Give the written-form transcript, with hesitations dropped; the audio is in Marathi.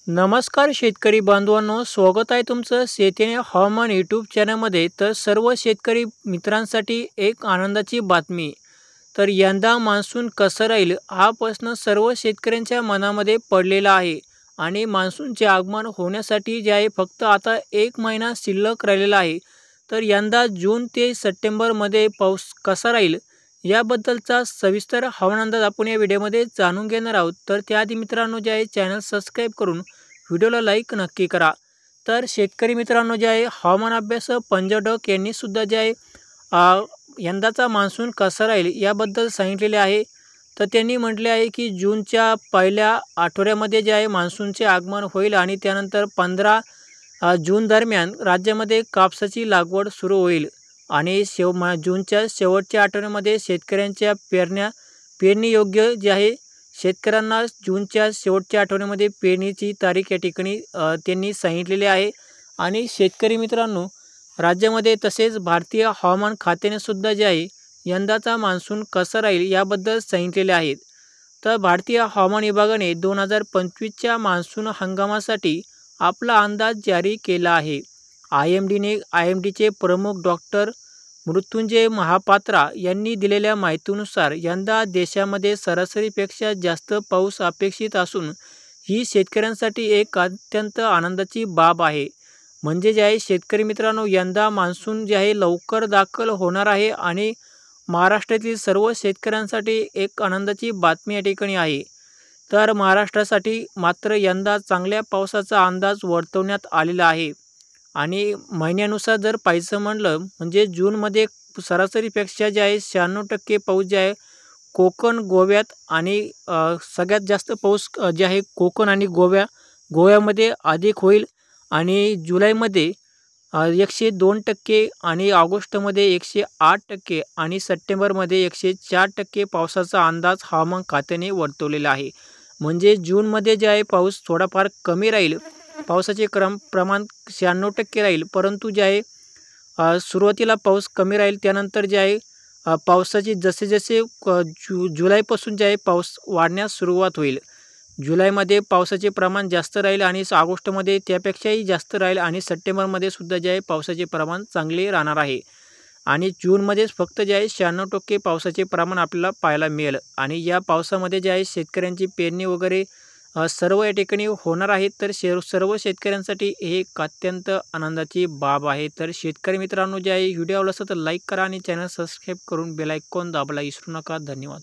नमस्कार शेतकरी बांधवांनो, स्वागत आहे तुमचं शेतीने हवामान यूट्यूब चॅनलमध्ये। तर सर्व शेतकरी मित्रांसाठी एक आनंदाची बातमी। तर यंदा मान्सून कसं राहील हा प्रश्न सर्व शेतकऱ्यांच्या मनामध्ये पडलेला आहे आणि मान्सूनचे आगमन होण्यासाठी जे आहे फक्त आता 1 महिना शिल्लक राहिलेला आहे। तर यंदा जून ते सप्टेंबरमध्ये पाऊस कसा राहील याबद्दलचा सविस्तर हवामान अंदाज आपण या व्हिडिओमध्ये जाणून घेणार आहोत। तर त्याआधी मित्रांनो जे आहे चॅनल सबस्क्राईब करून व्हिडिओला लाईक नक्की करा। तर शेतकरी मित्रांनो जे आहे हवामान अभ्यास पंजाब यांनी सुद्धा जे आहे यंदाचा मान्सून कसा राहील याबद्दल सांगितलेले आहे। तर त्यांनी म्हटले आहे की जूनच्या पहिल्या आठवड्यामध्ये जे आहे मान्सूनचे आगमन होईल आणि त्यानंतर 15 जून दरम्यान राज्यामध्ये कापसाची लागवड सुरू होईल आणि जूनच्या शेवटच्या आठवड्यामध्ये शेतकऱ्यांच्या पेरणी योग्य जे आहे शेतकऱ्यांना जूनच्या शेवटच्या आठवड्यामध्ये पेरणीची तारीख या ठिकाणी त्यांनी सांगितलेली आहे। आणि शेतकरी मित्रांनो राज्यामध्ये तसेच भारतीय हवामान खात्याने सुद्धा जे आहे यंदाचा मान्सून कसा राहील याबद्दल सांगितलेले आहेत। तर भारतीय हवामान विभागाने 2025च्या मान्सून हंगामासाठी आपला अंदाज जारी केला आहे। आयएमडीचे प्रमुख डॉक्टर मृत्युंजय महापात्रा यांनी दिलेल्या माहितीनुसार यंदा देशामध्ये सरासरीपेक्षा जास्त पाऊस अपेक्षित असून ही शेतकऱ्यांसाठी एक अत्यंत आनंदाची बाब आहे। म्हणजे जे आहे शेतकरी मित्रांनो यंदा मान्सून जे आहे लवकर दाखल होणार आहे आणि महाराष्ट्रातील सर्व शेतकऱ्यांसाठी एक आनंदाची बातमी या ठिकाणी आहे। तर महाराष्ट्रासाठी मात्र यंदा चांगल्या पावसाचा अंदाज वर्तवण्यात आलेला आहे आणि महिन्यानुसार जर पाहायचं म्हणलं म्हणजे जूनमध्ये सरासरीपेक्षा जे आहे 96% पाऊस जे आहे कोकण गोव्यात आणि सगळ्यात जास्त पाऊस जे आहे कोकण आणि गोव्यामध्ये अधिक होईल आणि जुलैमध्ये 102% आणि ऑगस्टमध्ये 108% आणि सप्टेंबरमध्ये 104% पावसाचा अंदाज हवामान खात्याने वर्तवलेला आहे। म्हणजे जूनमध्ये जे आहे पाऊस थोडाफार कमी राहील, पावसाचे प्रमाण 96% राहील, परंतु जे आहे सुरुवातीला पाऊस कमी राहील, त्यानंतर जे आहे पावसाची जसे जुलैपासून जे आहे पाऊस वाढण्यास सुरुवात होईल। जुलैमध्ये पावसाचे प्रमाण जास्त राहील आणि ऑगस्टमध्ये त्यापेक्षाही जास्त राहील आणि सप्टेंबरमध्ये सुद्धा जे आहे पावसाचे प्रमाण चांगले राहणार आहे आणि जूनमध्येच फक्त जे आहे 96% पावसाचे प्रमाण आपल्याला पाहायला मिळेल। आणि या पावसामध्ये जे आहे शेतकऱ्यांची पेरणी वगैरे सर्व या ठिकाणी होणार आहेत। तर सर्व शेतकऱ्यांसाठी हे एक अत्यंत आनंदाची बाब आहे। तर शेतकरी मित्रांनो जे आहे व्हिडिओ आवडला असेल तर लाईक करा आणि चॅनल सबस्क्राईब करून बेल आयकॉन दाबायला विसरू नका। धन्यवाद।